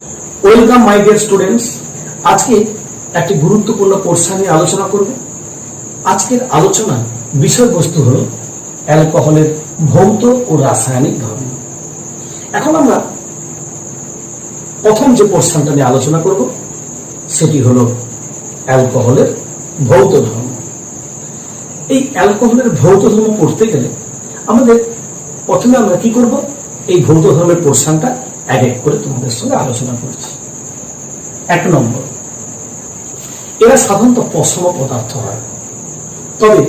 Welcome my dear students. আজকে একটি গুরুত্বপূর্ণ কোর্স নিয়ে আলোচনা করব। আজকের আলোচনার বিষয়বস্তু হলো অ্যালকোহলের ভৌত ও রাসায়নিক ধর্ম। এখন আমরা প্রথম যে পোর্শনটা নিয়ে আলোচনা করব সেটি হলো অ্যালকোহলের ভৌত ধর্ম। এই অ্যালকোহলের ভৌত ধর্ম পড়তে গেলে আমাদের প্রথমে আমরা কি করব, এই ভৌত ধর্মের পোর্শনটা এক এক করে তোমাদের সঙ্গে আলোচনা করছি। 1 নম্বর, এরা সাধারণত পশম পদার্থ হয়, তবে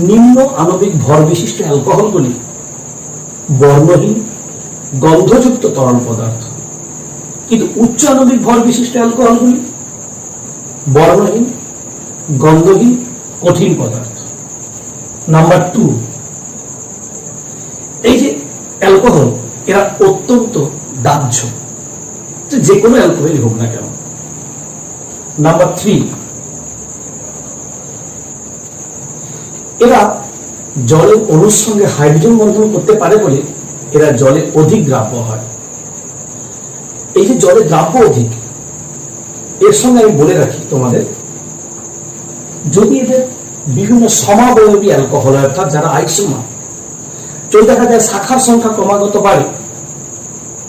নিম্ন আণবিক ভর বিশিষ্ট অ্যালকোহলগুলি বর্ণহীন গন্ধযুক্ত তরল পদার্থ, কিন্তু উচ্চ আণবিক ভর বিশিষ্ট অ্যালকোহলগুলি বর্ণহীন গন্ধহীন কঠিন পদার্থ। নাম্বার 2, এই যে অ্যালকোহল এরা অত্যন্ত দাহ্য, যে কোনো অ্যালকোহলই হোক না কেন। নাম্বার 3, এরা জলের অণুর সঙ্গে হাইড্রোজেন বন্ধন করতে পারে বলে এরা জলে অধিক দ্রাব্য হয়। এই যে জলে দ্রাব্য অধিক, এর সঙ্গে আমি বলে রাখি তোমাদের, যদি এদের বিভিন্ন সমাবয়বী অ্যালকোহল অর্থাৎ যারা আইসোমার, যদি দেখা যায় শাখার সংখ্যা ক্রমাগত বাড়ে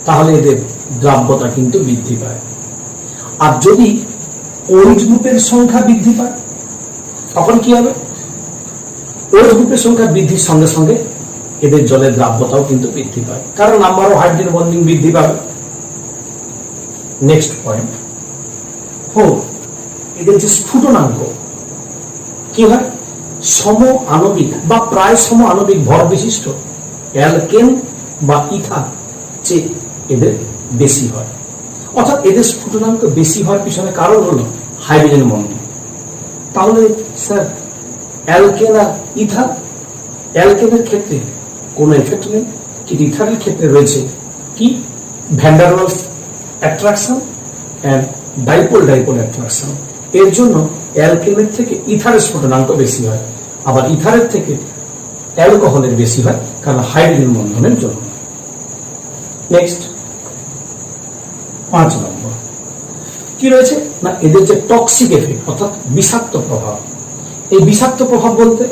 তাহলে এদের দ্রাব্যতা কিন্তু বৃদ্ধি পায়। আর যদি OH গ্রুপের সংখ্যা বৃদ্ধি পায় তখন কি হবে? OH গ্রুপের সংখ্যা বৃদ্ধির সঙ্গে সঙ্গে এদের জলের দ্রাব্যতাও কিন্তু বৃদ্ধি পায়, কারণ নাম্বার অফ হাইড্রোজেন বন্ডিং বৃদ্ধি পাবে। নেক্সট পয়েন্ট 4, এদের যে স্ফুটনাঙ্ক কি হয়? সম আণবিক বা প্রায় সম আণবিক ভর বিশিষ্ট অ্যালকেন বা ইথার চেয়ে এদের বেশি হয়। অর্থাৎ এদের স্ফুটনাঙ্ক বেশি হওয়ার পিছনে কারণ হলো হাইড্রোজেন বন্ধন। তাহলে স্যার অ্যালকেন আর ইথার, অ্যালকেনের ক্ষেত্রে কোনো এফেক্ট নেই, কিন্তু ইথারের ক্ষেত্রে রয়েছে কি? Van der Waals attraction and dipole dipole attraction. এর জন্য অ্যালকেনের থেকে ইথারের স্ফুটনাঙ্ক বেশি হয়, আবার ইথারের থেকে অ্যালকোহলের বেশি হয়, কারণ হাইড্রোজেন বন্ধনের জন্য। নেক্সট 5 নম্বর, কি রয়েছে না এদের যে টক্সিক এফেক্ট অর্থাৎ বিষাক্ত প্রভাব। এই বিষাক্ত প্রভাব বলতে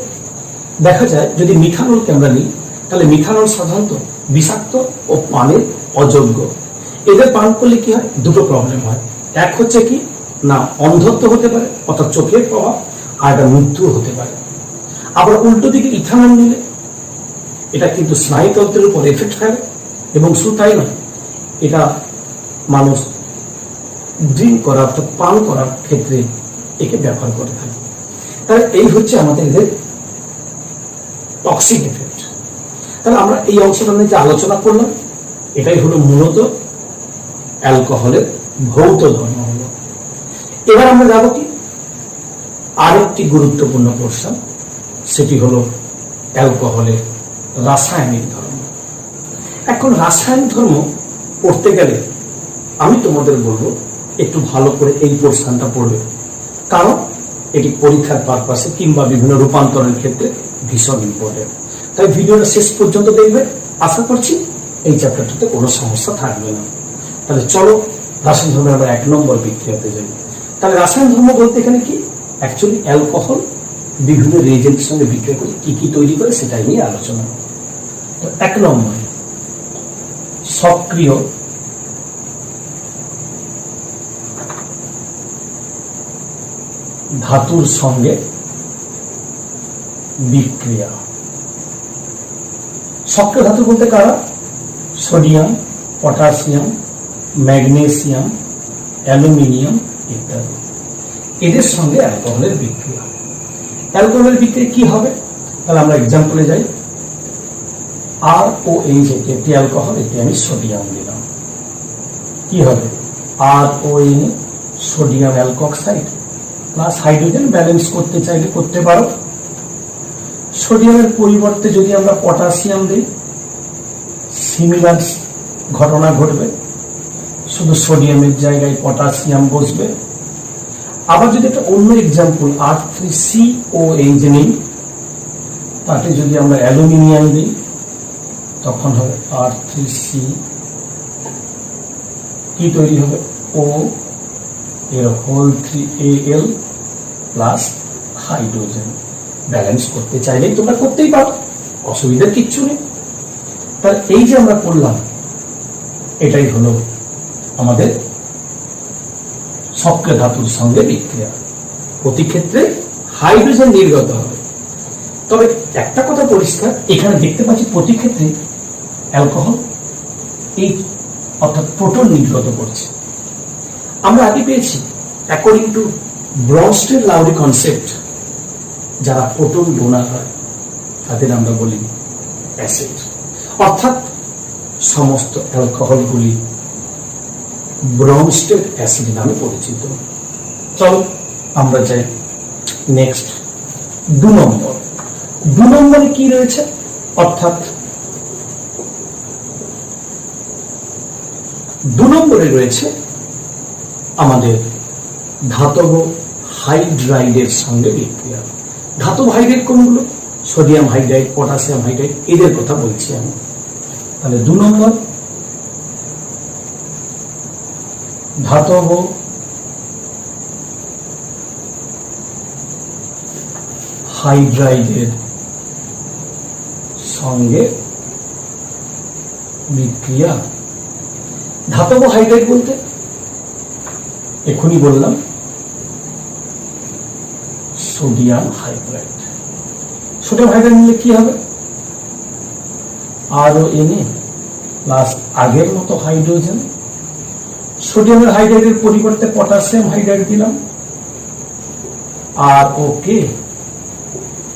দেখা যায় যদি মিথানলকে আমরা নিই, তাহলে মিথানল সাধারণত বিষাক্ত ও পানের অযোগ্য। এদের পান করলে কি হয়? দুটো প্রবলেম হয়। এক হচ্ছে কি না অন্ধত্ব হতে পারে অর্থাৎ চোখের প্রভাব, আর একটা মৃত্যু হতে পারে। আবার উল্টো দিকে ইথানল নিলে এটা কিন্তু স্নায়ুতন্ত্রের উপর এফেক্ট ফেলে, এবং শুধু তাই নয়, এটা মানুষ ড্রিঙ্ক করা অর্থাৎ পান করার ক্ষেত্রে একে ব্যবহার করে থাকে। তাহলে এই হচ্ছে আমাদের এদের টক্সিক এফেক্ট। তাহলে আমরা এই অংশটা নিয়ে যে আলোচনা করলাম, এটাই হলো মূলত অ্যালকোহলের ভৌত ধর্ম হলো। এবার আমরা যাবো কি আরেকটি গুরুত্বপূর্ণ পোর্শন, সেটি হলো অ্যালকোহলের রাসায়নিক ধর্ম। এখন রাসায়নিক ধর্ম পড়তে গেলে আমি তোমাদের বলবো একটু ভালো করে এই পোর্শনটা পড়বে, কারণ এটি পরীক্ষার পারপাসে কিংবা বিভিন্ন রূপান্তরের ক্ষেত্রে ভীষণ ইম্পর্টেন্ট। তাই ভিডিওটা শেষ পর্যন্ত দেখবে, আশা করছি এই চ্যাপ্টারটাতে কোনো সমস্যা থাকবে না। তাহলে চলো রাসায়নিক ধর্মে আমরা 1 নম্বর বিক্রিয়াতে যাই। তাহলে রাসায়নিক ধর্ম বলতে এখানে কি? অ্যাকচুয়ালি অ্যালকোহল বিভিন্ন রিয়েজেন্টের সঙ্গে বিক্রিয়া করে কি কি তৈরি করে সেটাই নিয়ে আলোচনা। তো 1 নম্বর, সক্রিয় ধাতুর সঙ্গে বিক্রিয়া। সক্রিয় ধাতু বলতে কারা? সোডিয়াম, পটাশিয়াম, ম্যাগনেসিয়াম, অ্যালুমিনিয়াম ইত্যাদি। এদের সঙ্গে অ্যালকোহলের বিক্রিয়া। অ্যালকোহলের বিক্রিয়া কি হবে? তাহলে আমরা এক্সাম্পলে যাই। ROH একটি অ্যালকোহল, এটি আমি সোডিয়াম দিলাম, কি হবে? RON sodium alkoxide plus hydrogen, balance করতে চাইলে করতে পারো। সোডিয়ামের পরিবর্তে যদি আমরা পটাশিয়াম দিই, সিমিলার ঘটনা ঘটবে, শুধু সোডিয়ামের জায়গায় পটাশিয়াম বসবে। আবার যদি একটা অন্য এক্সাম্পল R3COH নিই, তাতে যদি আমরা অ্যালুমিনিয়াম দিই তখন হবে R3C কি তৈরি হবে, ও এর whole 3Al plus hydrogen. Balance করতে চাইলেই তোমরা করতেই পারো, অসুবিধার কিচ্ছু নেই। তাহলে এই যে আমরা করলাম, এটাই হলো আমাদের সক্রিয় ধাতুর সঙ্গে বিক্রিয়া। প্রতি ক্ষেত্রে হাইড্রোজেন নির্গত হবে। তবে একটা কথা পরিষ্কার, এখানে দেখতে পাচ্ছি প্রতি ক্ষেত্রে অ্যালকোহল এই অর্থাৎ প্রোটন নির্গত করছে। আমরা আগে পেয়েছি অ্যাকর্ডিং টু ব্রনস্টেড-লাউরি কনসেপ্ট, যারা প্রোটন ডোনার হয় তাদের আমরা বলি অ্যাসিড, অর্থাৎ সমস্ত অ্যালকোহলগুলি ব্রনস্টেড অ্যাসিড নামে পরিচিত। চলো আমরা যাই নেক্সট 2 নম্বর। 2 নম্বরে কি রয়েছে, অর্থাৎ 2 নম্বরে রয়েছে আমাদের ধাতব হাইড্রাইডের সঙ্গে বিক্রিয়া। ধাতব হাইড্রাইড কোনগুলো? সোডিয়াম হাইড্রাইড, পটাশিয়াম হাইড্রাইড, এদের কথা বলছি আমি। তাহলে 2 নম্বর ধাতব হাইড্রাইডের সঙ্গে বিক্রিয়া। ধাতব হাইড্রাইড বলতে এখনই বললাম সোডিয়াম হাইড্রাইড। সোডিয়াম হাইড্রাইড নিলে কি হবে, RONA প্লাস আগের মতো হাইড্রোজেন। সোডিয়ামের হাইড্রাইডের পরিবর্তে পটাশিয়াম হাইড্রাইড দিলাম, ROK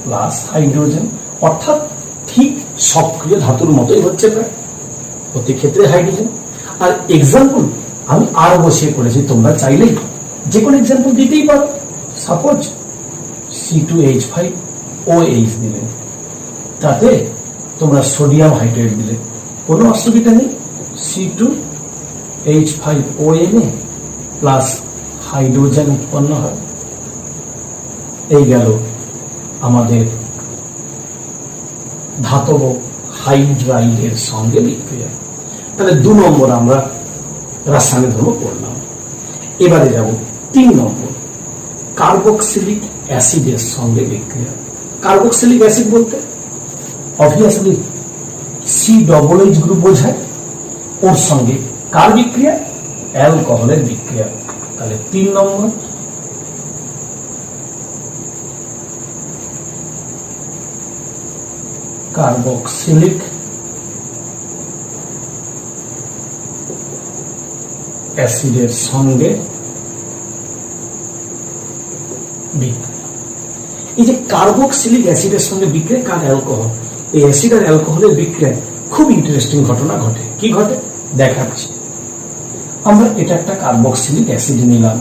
প্লাস হাইড্রোজেন, অর্থাৎ ঠিক সক্রিয় ধাতুর মতোই হচ্ছে প্রায়, প্রতি ক্ষেত্রে হাইড্রোজেন। আর এক্সাম্পল আমি আর বসিয়ে করেছি, তোমরা চাইলেই যে কোনো এক্সাম্পল দিতেই পারো। সাপোজ C2H5OH দিলে, তাতে তোমরা সোডিয়াম হাইড্রাইড দিলে, কোনো অসুবিধা নেই। C2H5ONA প্লাস হাইড্রোজেন উৎপন্ন হয়। এই গেল আমাদের ধাতব হাইড্রাইডের সঙ্গে বিক্রিয়া। তাহলে 2 নম্বর আমরা রাসায়নিক ধর্ম পড়লাম। এবারে যাব 3 নম্বর, কার্বক্সিলিক অ্যাসিডের সঙ্গে বিক্রিয়া। কার্বক্সিলিক অ্যাসিড বলতে অবভিয়াসলি COOH গ্রুপ বোঝায়, ওর সঙ্গে কার বিক্রিয়া? অ্যালকোহলের বিক্রিয়া। তাহলে 3 নম্বর কার্বক্সিলিক অ্যাসিডের সঙ্গে বিক্রিয়া। এই যে কার্বক্সিলিক অ্যাসিডের সঙ্গে বিক্রিয়া, কার? অ্যালকোহল। এই অ্যাসিড আর অ্যালকোহলের বিক্রিয়ায় খুব ইন্টারেস্টিং ঘটনা ঘটে। কি ঘটে দেখাচ্ছি। আমরা এটা একটা কার্বক্সিলিক অ্যাসিড নিলাম,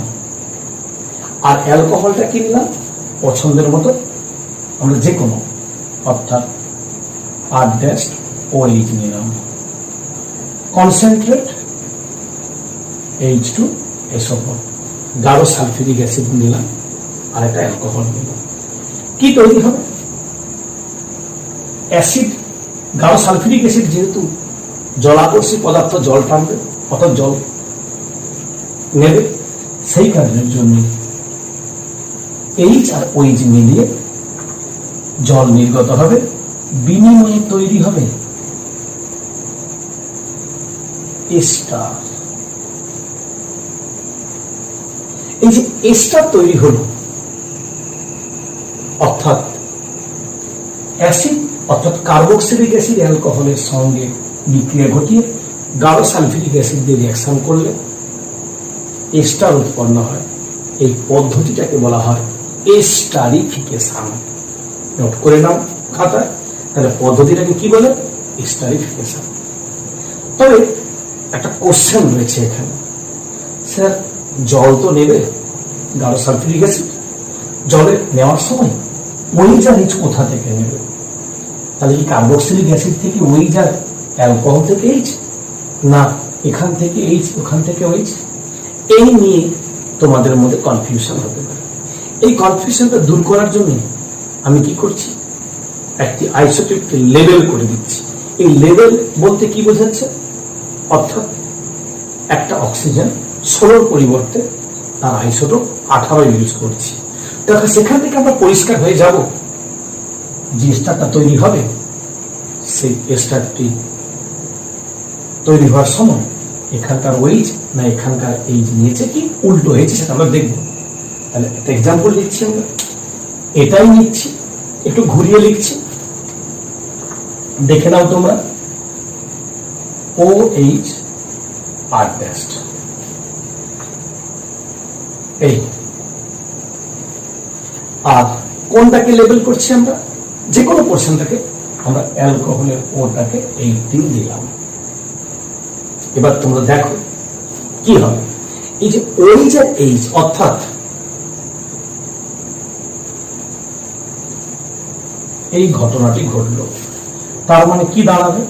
আর অ্যালকোহলটা কিনলাম পছন্দের মতো আমরা যে কোনো, অর্থাৎ R-OH নিলাম, কনসেন্ট্রেট H2SO4, গাঢ় সালফিউরিক অ্যাসিড নিলাম, আর একটা অ্যালকোহল নিলাম। কি তৈরি হবে? অ্যাসিড, গাঢ় সালফিউরিক অ্যাসিড যেহেতু জলাকর্ষী পদার্থ, জল টানবে, অর্থাৎ জল নেবে, সেই কারণের জন্য H আর OH মিলিয়ে জল নির্গত হবে, বিনিময়ে তৈরি হবে এস্টার। এই যে এস্টার তৈরি হলো, অর্থাৎ অ্যাসিড অর্থাৎ কার্বক্সিলিক অ্যাসিড অ্যালকোহলের সঙ্গে বিক্রিয়া ঘটিয়ে গাঢ় সালফিউরিক অ্যাসিড দিয়ে রিঅ্যাকশন করলে এস্টার উৎপন্ন হয়। এই পদ্ধতিটাকে বলা হয় এস্টারিফিকেশন। নোট করে নাও খাতায়। তাহলে পদ্ধতিটাকে কি বলে? এস্টারিফিকেশন। তবে একটা কোশ্চেন রয়েছে এখানে, স্যার জল তো নেবে গাঢ় সালফিউরিক অ্যাসিড, জলে নেওয়ার সময় OH আর H কোথা থেকে নেবে? তাহলে কি কার্বক্সিলিক অ্যাসিড থেকে OH আর অ্যালকোহল থেকে H? না, এখান থেকে H, ওখান থেকে OH। এই নিয়ে তোমাদের মধ্যে কনফিউশন হতে পারে। এই কনফিউশনটা দূর করার জন্য আমি কি করছি, একটি আইসোটোপকে লেবেল করে দিচ্ছি। এই লেবেল বলতে কি বোঝাচ্ছে? অর্থাৎ একটা অক্সিজেন 16 পরিবর্তে তার আইসোটোপ 18 ইউজ করছি। তাহলে সেখান থেকে আমরা পরিষ্কার হয়ে যাব যে এস্টারটা তৈরি হবে, সেই এস্টারটি তৈরি হওয়ার সময় এখানকার ওয়েজ না এখানকার এইজ নিয়েছে কি উল্টো হয়েছে সেটা আমরা দেখব। তাহলে একটা এক্সাম্পল লিখছি আমরা, এটাই নিচ্ছি, একটু ঘুরিয়ে লিখছি, দেখে নাও তোমরা। OH R ড্যাশ, এই আর কোনটাকে লেবেল করছি আমরা, যে কোনো পোর্শনটাকে আমরা অ্যালকোহলের ওটাকে 18 দিলাম। এবার তোমরা দেখো কি হবে, এই যে OH আর H অর্থাৎ এই ঘটনাটি ঘটলো, তার মানে কি দাঁড়াবে,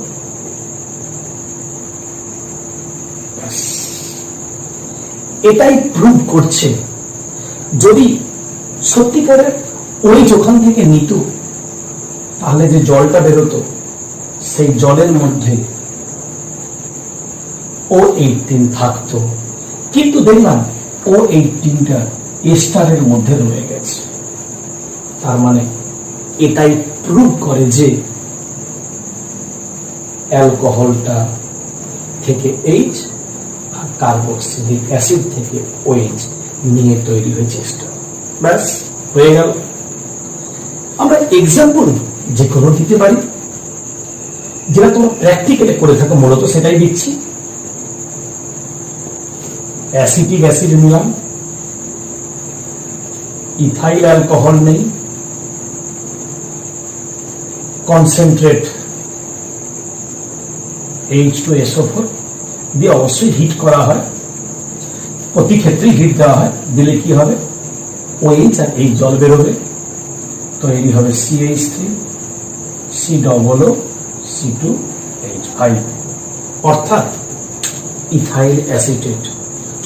এটাই প্রুভ করছে যদি সত্যিকারের ওই ওখান থেকে নিত তাহলে যে জলটা বেরোতো সেই জলের মধ্যে O18 থাকতো, কিন্তু দেখলাম O18টা এস্টারের মধ্যে রয়ে গেছে। তার মানে এটাই প্রুভ করে যে অ্যালকোহলটা থেকে H আর কার্বক্সিলিক অ্যাসিড থেকে OH নিয়ে তৈরি হয়েছে এস্টার। ব্যাস হয়ে গেল। আমরা এক্সাম্পল যে কোনো দিতে পারি, যেটা তোমরা প্র্যাকটিক্যালি করে থাকো মূলত সেটাই দিচ্ছি। অ্যাসিটিক অ্যাসিড নিলাম, ইথাইল অ্যালকোহল নেই, কনসেন্ট্রেট H2SO4 দিয়ে অবশ্যই হিট করা হয়, প্রতি ক্ষেত্রেই হিট দেওয়া হয়, দিলে কি হবে OH আর এই জল বেরোবে, তৈরি হবে CH3 COO2H5, অর্থাৎ ইথাইল অ্যাসিটেট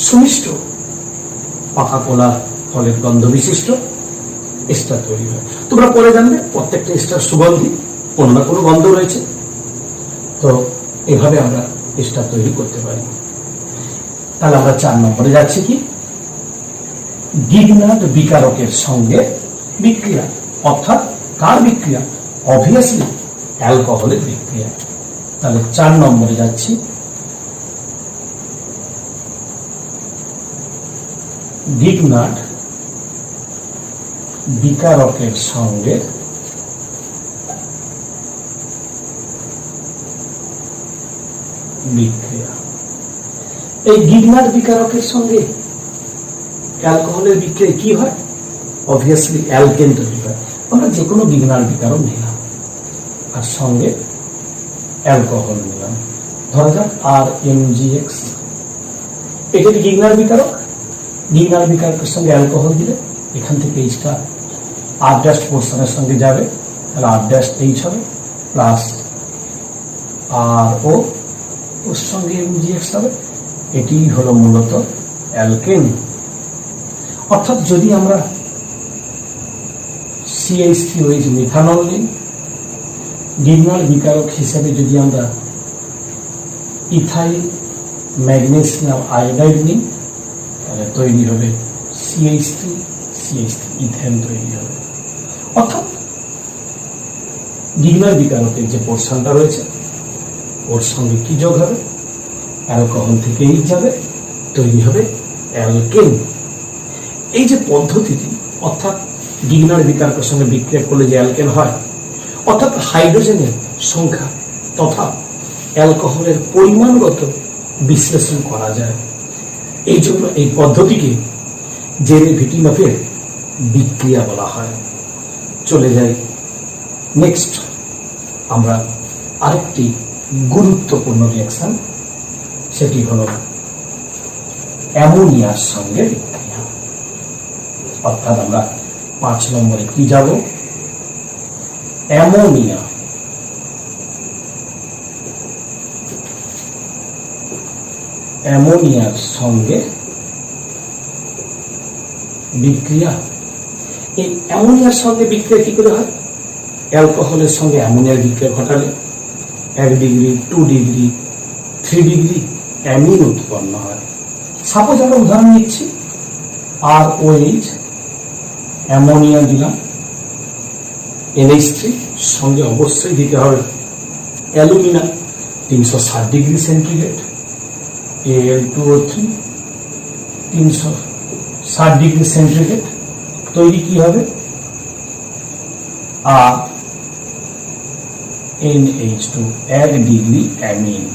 সুমিষ্ট পাকা কোলা ফলের গন্ধ বিশিষ্ট এস্টার তৈরি হয়। তোমরা পরে জানবে প্রত্যেকটা এস্টার সুগন্ধি, কোনো না কোনো গন্ধ রয়েছে। তো এভাবে আমরা এস্টার তৈরি করতে পারি। তাহলে আমরা 4 নম্বরে যাচ্ছি কি, গিগনার্ড বিকারকের সঙ্গে বিক্রিয়া, অর্থাৎ কার বিক্রিয়া, অবভিয়াসলি অ্যালকোহলের বিক্রিয়া। তাহলে 4 নম্বরে যাচ্ছি, গিগনার্ড বিকারকের সঙ্গে বিক্রিয়া। এই গিগনার্ড বিকারকের সঙ্গে অ্যালকোহলের বিক্রিয়া কি হয়, অবভিয়াসলি অ্যালকেন তৈরি হয়। আমরা যে কোনো গিগনার্ড বিকারক নিলাম আর সঙ্গে অ্যালকোহল নিলাম, ধরা যাক RMgX, এটা কি গিগনার্ড বিকারক। গিগনার্ড বিকারকের সঙ্গে অ্যালকোহল দিলে এখান থেকে এইচটা R ড্যাশ পোর্শনের সঙ্গে যাবে, তাহলে R ড্যাশ H হবে প্লাস RO ওর সঙ্গে MgX হবে। এটি হলো মূলত অ্যালকেন। অর্থাৎ যদি আমরা CH3OH মিথানল নিই, গিগনার্ড বিকারক হিসেবে যদি আমরা ইথাইল ম্যাগনেসিয়াম আয়োডাইড নিই, তাহলে তৈরি হবে CH3 ইথেন তৈরি হবে। অর্থাৎ গিগনার্ড বিকারকের যে পোর্শনটা রয়েছে ওর সঙ্গে কি যোগ হবে, অ্যালকোহল থেকে এই যাবে, তৈরি হবে অ্যালকেন। এই যে পদ্ধতিটি, অর্থাৎ গিগনার্ড বিকারকের সঙ্গে বিক্রিয়া করলে যে অ্যালকেন হয়, অর্থাৎ হাইড্রোজেনের সংখ্যা তথা অ্যালকোহলের পরিমাণগত বিশ্লেষণ করা যায়। এই জন্য এই পদ্ধতিকে জেরেভিটিনফের বিক্রিয়া বলা হয়। চলে যাই নেক্সট, আমরা আরেকটি গুরুত্বপূর্ণ রিঅ্যাকশন, সেটি হলো অ্যামোনিয়ার সঙ্গে বিক্রিয়া। অর্থাৎ আমরা 5 নম্বরে কি যাব, অ্যামোনিয়া। অ্যামোনিয়ার সঙ্গে বিক্রিয়া। এই অ্যামোনিয়ার সঙ্গে বিক্রিয়া কি করে হয়, অ্যালকোহলের সঙ্গে অ্যামোনিয়ার বিক্রিয়া ঘটালে 1 ডিগ্রি 2 ডিগ্রি 3 ডিগ্রি অ্যামিন উৎপন্ন হয়। সাপোজ আমরা উদাহরণ নিচ্ছি, ROH অ্যামোনিয়া দিলাম, NH3 সঙ্গে অবশ্যই দিতে হবে alumina 360 degree centigrade, Al2O3 360 degree centigrade তৈরি কি হবে, আর NH2 1 ডিগ্রি অ্যামিন।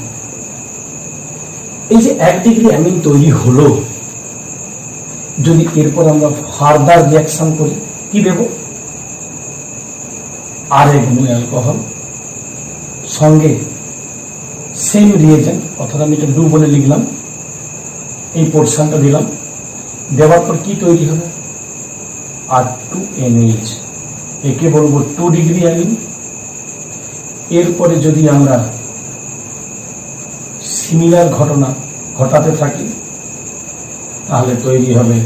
এই যে 1 ডিগ্রি অ্যামিন তৈরি হলো, যদি এরপর আমরা ফার্দার রিয়াকশন করি কি দেব, Ra গুণ অ্যালকোহল সঙ্গে সেম রিয়েজেন্ট, অর্থাৎ আমি এটা ডু বলে লিখলাম, এই পোর্শনটা দিলাম, দেওয়ার পর কি তৈরি হবে, R2NH, একে বলবো 2 ডিগ্রি অ্যামিন। এরপরে যদি আমরা সিমিলার ঘটনা ঘটাতে থাকি তাহলে তৈরি হবে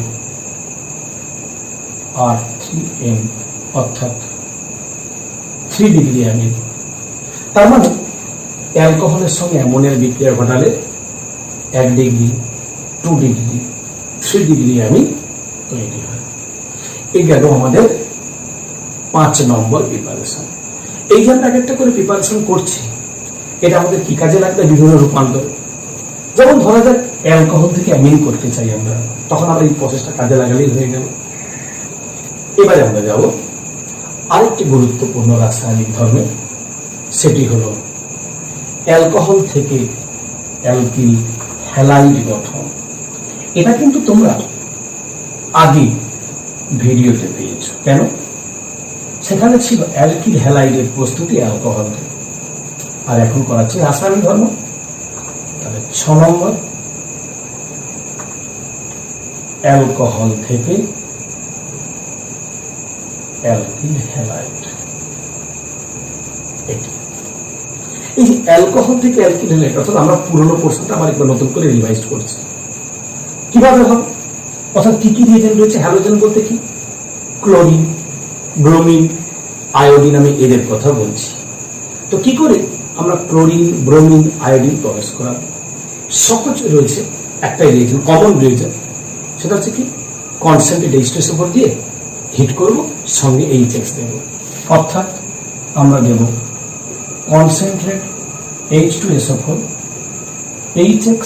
R3N, অর্থাৎ 3 ডিগ্রি অ্যামিন। তার মানে অ্যালকোহলের সঙ্গে অ্যামোনিয়ার বিক্রিয়া ঘটালে 1 ডিগ্রি, 2 ডিগ্রি, 3 ডিগ্রি অ্যামিন তৈরি হয়। এই গেল আমাদের 5 নম্বর প্রিপারেশন। এই যে আমরা একটা করে প্রিপারেশন করছি, এটা আমাদের কি কাজে লাগবে, বিভিন্ন রূপান্তর। যেমন ধরা যাক অ্যালকোহল থেকে অ্যামিন করতে চাই আমরা, তখন আমরা এই প্রসেসটা কাজে লাগালেই হয়ে গেল। এবারে আমরা যাব আরেকটি গুরুত্বপূর্ণ রাসায়নিক ধর্মে, সেটি হলো অ্যালকোহল থেকে অ্যালকিল হ্যালাইড গঠন। এটা কিন্তু তোমরা আগে ভিডিওতে পেয়েছ, কেন? সেখানে ছিল অ্যালকিল হ্যালাইডের প্রস্তুতি অ্যালকোহল থেকে, আর এখন করাচ্ছি রাসায়নিক ধর্ম। তাহলে 6 নম্বর অ্যালকোহল থেকে অ্যালকিল হ্যালাইড। এই যে অ্যালকোহল থেকে অ্যালকিল হ্যালাইড, অর্থাৎ আমরা পুরনো পোর্শনটা আবার একবার নতুন করে রিভাইজ করছি। কিভাবে হবে, অর্থাৎ কি কি রিয়েজেন্ট রয়েছে? হ্যালোজেন বলতে কি, ক্লোরিন, ব্রোমিন, আয়োডিন, আমি এদের কথা বলছি। তো কি করে আমরা ক্লোরিন, ব্রোমিন, আয়োডিন প্রবেশ করা? সহজ রয়েছে একটা রিয়েজেন্ট, কমন রিয়েজেন্ট, সেটা হচ্ছে কি, কনসেন্ট্রেট H2S উপর দিয়ে হিট করব, সঙ্গে HX দেব, অর্থাৎ আমরা দেব কনসেন্ট্রেট H2S উপর HX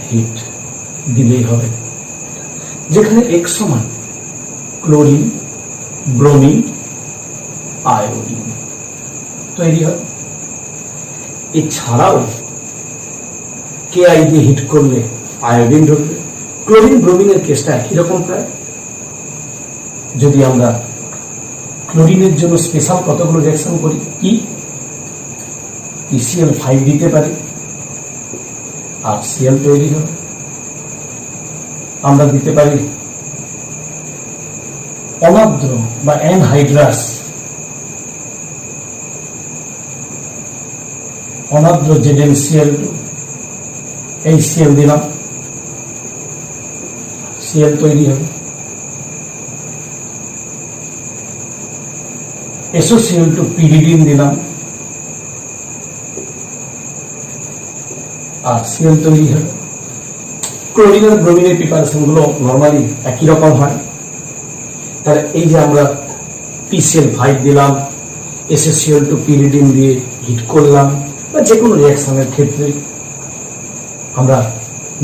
হিট দিলেই হবে, যেখানে X সমান ক্লোরিন, ব্রোমিন, আয়োডিন তৈরি হয়। এছাড়াও KI দিয়ে হিট করলে আয়োডিন ঢুকবে। ক্লোরিন ব্রোমিনের কেসটা একই রকম প্রায়। যদি আমরা ক্লোরিনের জন্য স্পেশাল কতগুলো রিঅ্যাকশন করি, কি PCl5 দিতে পারি, আর Cl তৈরি হবে। আমরা দিতে পারি অনাদ্র বা অ্যানহাইড্রাস, অনাদ্র ZnCl2, এই Cl দিলাম, Cl তৈরি হবে। SOCl2 পিরিডিন দিলাম, আর Cl তৈরি হবে। ক্লোরিন আর ব্রোমিনের প্রিপারেশন গুলো নর্মালি একই রকম হয়। তাহলে এই যে আমরা PCl5 দিলাম, SOCl2 পিরিডিন দিয়ে হিট করলাম, বা যে কোনো রিঅ্যাকশনের ক্ষেত্রে আমরা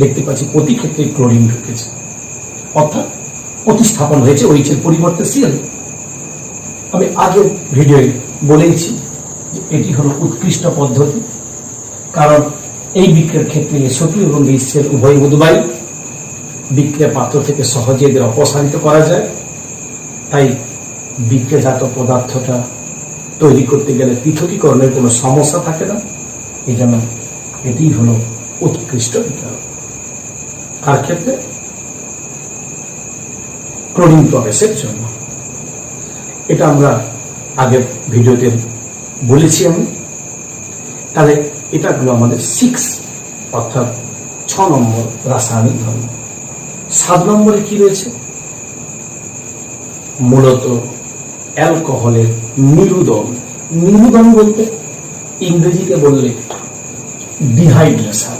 দেখতে পাচ্ছি প্রতি ক্ষেত্রে ক্লোরিন ঢুকেছে, অর্থাৎ প্রতিস্থাপন হয়েছে OH এর পরিবর্তে Cl। আমি আগের ভিডিওয়ে বলেছি যে এটি হলো উৎকৃষ্ট পদ্ধতি, কারণ এই বিক্রিয়ার ক্ষেত্রে SO2 এবং HCl উভয় মধুবায়ী, বিক্রিয়া পাত্র থেকে সহজে এদের অপসারিত করা যায়। তাই বিক্রিয়াজাত পদার্থটা তৈরি করতে গেলে পৃথকীকরণের কোনো সমস্যা থাকে না। এই জন্য এটি হলো উৎকৃষ্ট বিক্রিয়া। কার ক্ষেত্রে? ক্লোরিন প্রবেশের জন্য। এটা আমরা আগের ভিডিওতে বলেছি আমি। তাহলে এটা হলো আমাদের 6, অর্থাৎ 6 নম্বর রাসায়নিক ধর্ম। 7 নম্বরে কি রয়েছে? মূলত অ্যালকোহলের নিরুদন। নিরুদন বলতে ইংরেজিতে বললে ডিহাইড্রেশন।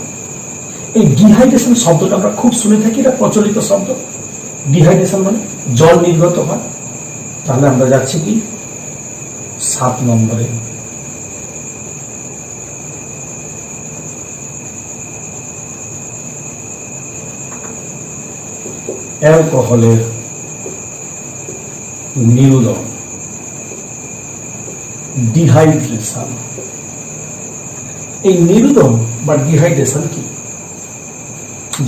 এই ডিহাইড্রেশন শব্দটা আমরা খুব শুনে থাকি, এটা প্রচলিত শব্দ। ডিহাইড্রেশন মানে জল নির্গত হয়। তাহলে আমরা যাচ্ছি কি 7 নম্বরে। অ্যালকোহলের নিরোধন, ডিহাইড্রেশন। এই নিরোধন বা ডিহাইড্রেশন কি?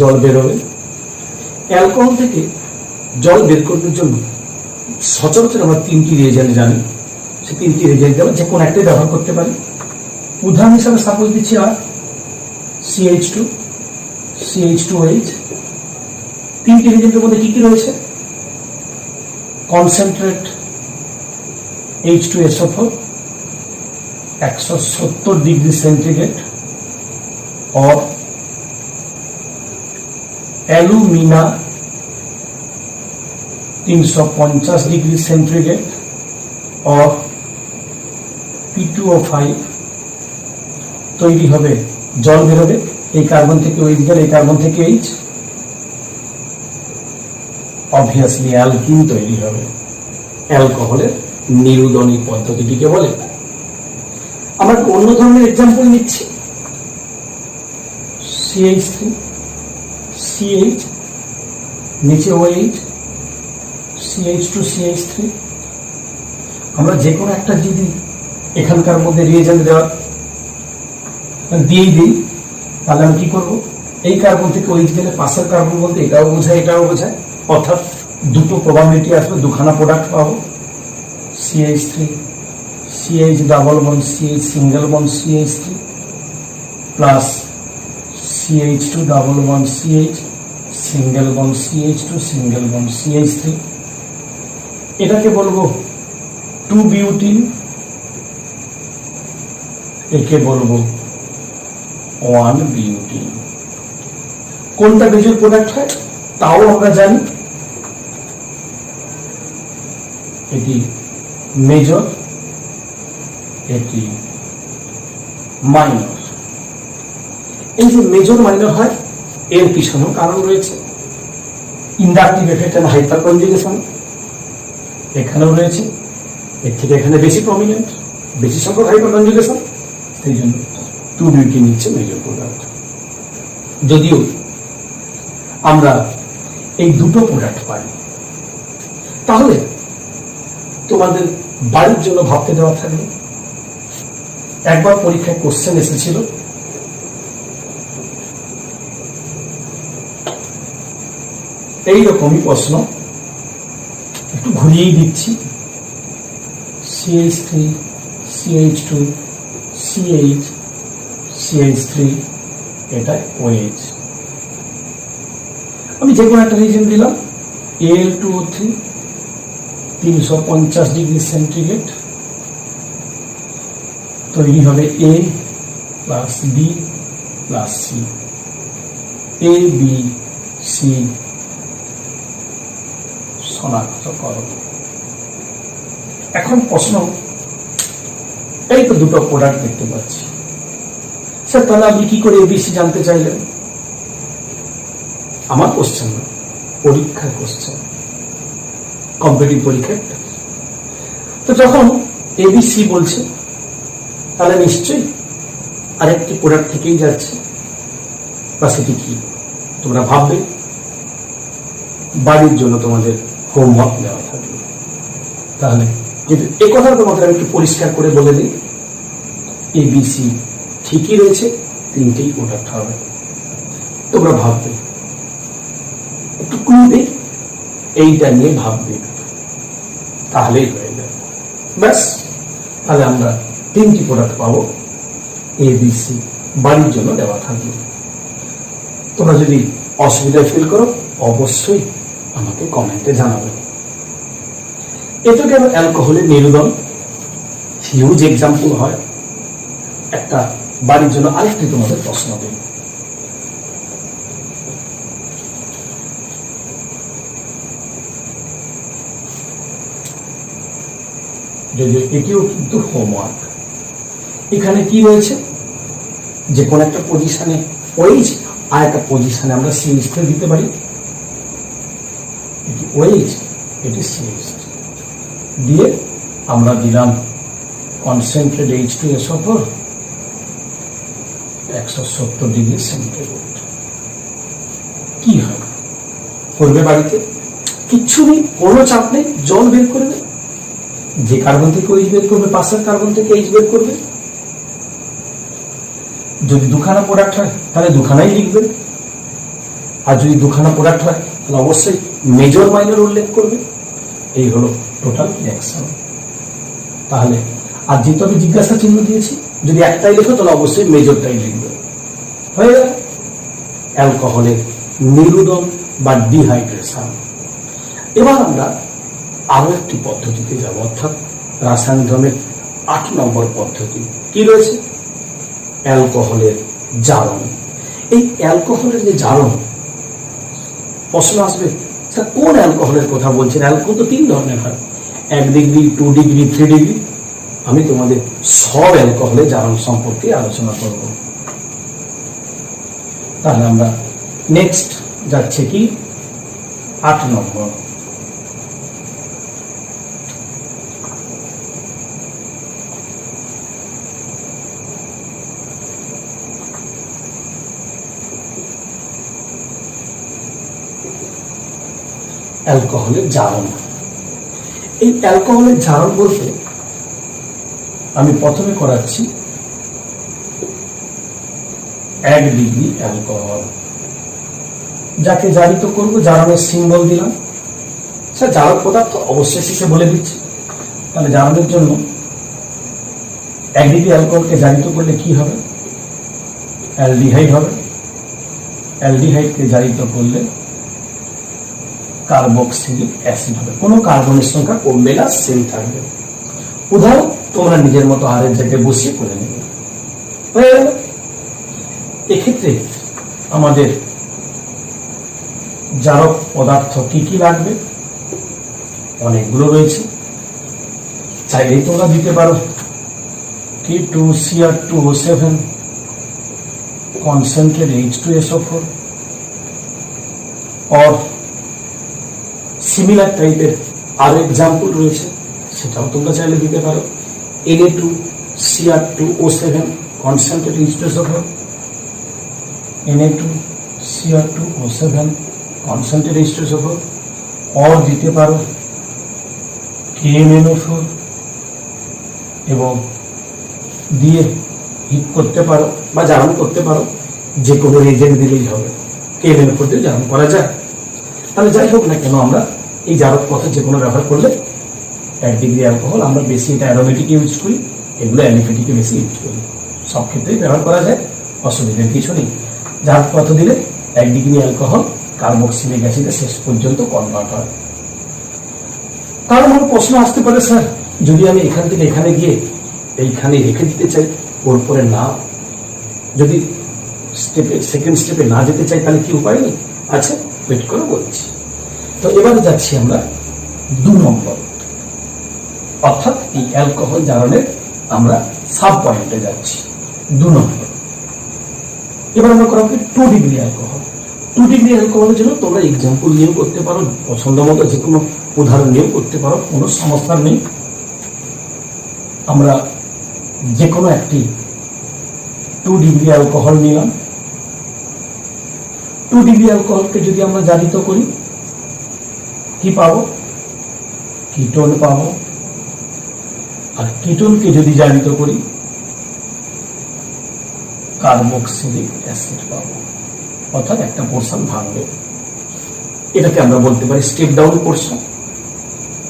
জল বেরোবে, অ্যালকোহল থেকে জল বের করার জন্য সচরাচর আমরা 3টি রিয়েজেন্ট জানি। সে 3টি রিয়েজেন্ট যে কোনো একটাই ব্যবহার করতে পারি। উদাহরণ হিসাবে সাপোজ দিচ্ছি আর CH2, CH2OH। 3টি রিয়েজেন্টের মধ্যে কি কি রয়েছে? কনসেন্ট্রেট H2SO4 170 ডিগ্রি সেন্টিগ্রেড और एलुमिना 350 डिग्री सेंटीग्रेड और P2O5 তৈরি হবে, জল বেরোবে। এই কার্বন থেকে OH গেল, এই কার্বন থেকে H, অবভিয়াসলি অ্যালকিন তৈরি হবে। অ্যালকোহলের নিরোধনী পদ্ধতিটিকে বলে। আমরা অন্য ধরনের এক্সাম্পল নিচ্ছি। CH3 CH, নিচে OH, CH2 CH3। আমরা যে কোনো একটা যদি এখানকার মধ্যে রিয়েজেন্ট দিয়েই দিই, তাহলে আমি কি করব? এই কার্বন থেকে OH গেলে পাশের কার্বন বলতে এটাও বোঝায় এটাও বোঝায়, অর্থাৎ দুটো প্রবাবিলিটি আসবে, দুখানা প্রোডাক্ট পাবো। CH3 CH double bond CH single bond CH3 plus CH2 double bond CH single bond CH2 single bond CH3। এটাকে বলবো 2-বিউটিন, একে বলবো 1-বিউটিন। কোনটা মেজর প্রোডাক্ট হয় তাও আমরা জানি। এটি মেজর, এটি মাইনর। এই যে মেজর মাইনর হয়, এর পিছনেও কারণ রয়েছে। Inductive effect and hyperconjugation এখানেও রয়েছে, এর থেকে এখানে বেশি প্রমিনেন্ট, বেশি সংখ্যক হাইপার কনজুগেশন, সেই জন্য 2-বিউটিন নিচ্ছে মেজর প্রোডাক্ট। যদিও আমরা এই দুটো প্রোডাক্ট পাই, তাহলে তোমাদের বাড়ির জন্য ভাবতে দেওয়া থাকবে। একবার পরীক্ষায় কোশ্চেন এসেছিল, এইরকমই প্রশ্ন, একটু ঘুরিয়েই দিচ্ছি। CH3 CH2 CH CH3, এটা OH। আমি যে কোনো একটা রিয়েজেন্ট দিলাম, Al2O3 350 ডিগ্রি সেন্টিগ্রেড, তৈরি হবে A plus B plus C, ABC শনাক্তকরণ। এখন প্রশ্ন, এই তো দুটো প্রোডাক্ট দেখতে পাচ্ছি স্যার, তাহলে আপনি কি করে ABC জানতে চাইলেন? আমার কোশ্চেন না, পরীক্ষার কোশ্চেন, কম্পিটিটিভ পরীক্ষা। তো যখন ABC বলছে, তাহলে নিশ্চয়ই আরেকটি প্রোডাক্ট থেকেই যাচ্ছে, বা সেটি কি তোমরা ভাববে। বাড়ির জন্য তোমাদের হোমওয়ার্ক দেওয়া থাকবে। তাহলে কিন্তু এই কথা তোমাদের আমি একটু পরিষ্কার করে বলে দিই, ABC ঠিকই রয়েছে, 3টেই প্রোডাক্ট হবে। তোমরা ভাববে, একটু ক্লু এইটা নিয়ে ভাববে, তাহলেই হয়ে যাবে। ব্যাস, তাহলে আমরা 3টি প্রোডাক্ট পাবো, ABC বাড়ির জন্য দেওয়া থাকবে। তোমরা যদি অসুবিধায় ফিল করো, অবশ্যই আমাকে কমেন্টে জানাবে। এটা গেল অ্যালকোহলের নিরোধন, হিউজ এক্সাম্পল হয়। একটা বাড়ির জন্য আরেকটি তোমাদের প্রশ্ন দিই। যদি এটিও কিন্তু হোমওয়ার্ক। এখানে কি রয়েছে, যে কোন একটা পজিশনে OH আর একটা পজিশনে আমরা সিএইচ দিতে পারি, এটি ওএইচ, এটি সিএইচ দিয়ে আমরা দিলাম কনসেন্ট্রেট H2SO4 170 ডিগ্রি সেন্টিগ্রেড। কি হয় করবে বাড়িতে? কিচ্ছু নেই, কোনো চাপ নেই, জল বের করবে, যে কার্বন থেকে OH বের করবে, পাশের কার্বন থেকে H বের করবে। যদি দুখানা প্রোডাক্ট হয় তাহলে দুখানাই লিখবে, আর যদি দুখানা প্রোডাক্ট হয় তাহলে অবশ্যই মেজর মাইনর উল্লেখ করবে। এই হলো টোটাল রিঅ্যাকশন। তাহলে আর যেহেতু আমি জিজ্ঞাসা চিহ্ন দিয়েছি, যদি একটাই লেখো তাহলে অবশ্যই মেজরটাই লিখবে। হয়ে গেল অ্যালকোহলের নিরুদন বা ডিহাইড্রেশন। এবার আমরা আরো একটি পদ্ধতিতে যাব, অর্থাৎ রাসায়নিক ধর্মের 8 নম্বর পদ্ধতি। কি রয়েছে? অ্যালকোহলের জারণ। এই অ্যালকোহলের যে জারণ, প্রশ্ন আসবে কোন অ্যালকোহলের কথা বলছেন? অ্যালকোহল তো 3 ধরনের হয়, 1 ডিগ্রি, 2 ডিগ্রি, 3 ডিগ্রি। আমি তোমাদের সব অ্যালকোহলের জারণ সম্পর্কে আলোচনা করব। তাহলে আমরা নেক্সট যাচ্ছে কি 8 নম্বর। অ্যালকোহলের জারণ। এই অ্যালকোহলের জারণ বলতে আমি প্রথমে করাচ্ছি 1 ডিগ্রি অ্যালকোহল, যাকে জারিত করব, জারণের সিম্বল দিলাম। স্যার জারক পদার্থ অবশ্যই শেষে বলে দিচ্ছি। তাহলে জারণের জন্য 1 ডিগ্রি অ্যালকোহলকে জারিত করলে কি হবে? অ্যালডিহাইড হবে। অ্যালডিহাইডকে জারিত করলে কার্বক্সিলিক অ্যাসিড হবে। কোনো কার্বনের সংখ্যা কমবে না, সেম থাকবে। উদাহরণ তোমরা নিজের মতো হারের জায়গায় বসিয়ে করে নেবে। হয়ে গেল। এক্ষেত্রে আমাদের জারক পদার্থ কি কি লাগবে? অনেকগুলো রয়েছে, চাইলেই তোমরা দিতে পারো K2Cr2O7 concentrate H2SO4 or similar টাইপের আরো এক্সাম্পল রয়েছে, সেটাও তোমরা চাইলে দিতে পারো। Na2Cr2O7 concentrate H2SO4, Na2Cr2O7 concentrate H2SO4, और দিতে পারো KMnO4 এবং দিয়ে হিট করতে পারো বা জারণ করতে পারো, যে কোনো রিজেন্ট দিলেই হবে। KMnO4 দিয়ে জারণ করা যায়। তাহলে যাই হোক না কেন, আমরা এই জারক পথে যে কোনো ব্যবহার করলে 1 ডিগ্রি অ্যালকোহল, আমরা বেশি এটা অ্যারোমেটিক ইউজ করি, এগুলো অ্যালিফেটিকে বেশি ইউজ করি। সব ক্ষেত্রেই ব্যবহার করা যায়, অসুবিধার কিছু নেই। জারক পথ দিলে 1 ডিগ্রি অ্যালকোহল কার্বক্সিলিক অ্যাসিডে শেষ পর্যন্ত কনভার্ট হয়। কারণ আমার প্রশ্ন আসতে পারে, স্যার যদি আমি এখান থেকে এখানে গিয়ে এইখানে রেখে দিতে চাই, ওর পরে না, যদি সেকেন্ড স্টেপে না যেতে চাই, তাহলে কি উপায় নেই? আচ্ছা ওয়েট করে বলছি। তো এবারে যাচ্ছি আমরা 2 নম্বর, অর্থাৎ এই অ্যালকোহল জারণের আমরা সাব পয়েন্টে যাচ্ছি। 2 নম্বর, এবার আমরা করাবো 2 ডিগ্রি অ্যালকোহল। 2 ডিগ্রি অ্যালকোহলের জন্য তোমরা এক্সাম্পল নিয়েও করতে পারো, পছন্দ মতো যে কোনো উদাহরণ নিয়েও করতে পারো, কোনো সমস্যা নেই। আমরা যে কোনো একটি 2 ডিগ্রি অ্যালকোহল নিলাম। 2 ডিগ্রি অ্যালকোহলকে যদি আমরা জারিত করি, কি পাবো? কিটোন পাবো। আর কিটোনকে যদি জারিত করি, কার্বক্সিলিক অ্যাসিড পাবো, অর্থাৎ একটা পোরশন ভাঙবে। এটাকে আমরা বলতে পারি step down portion,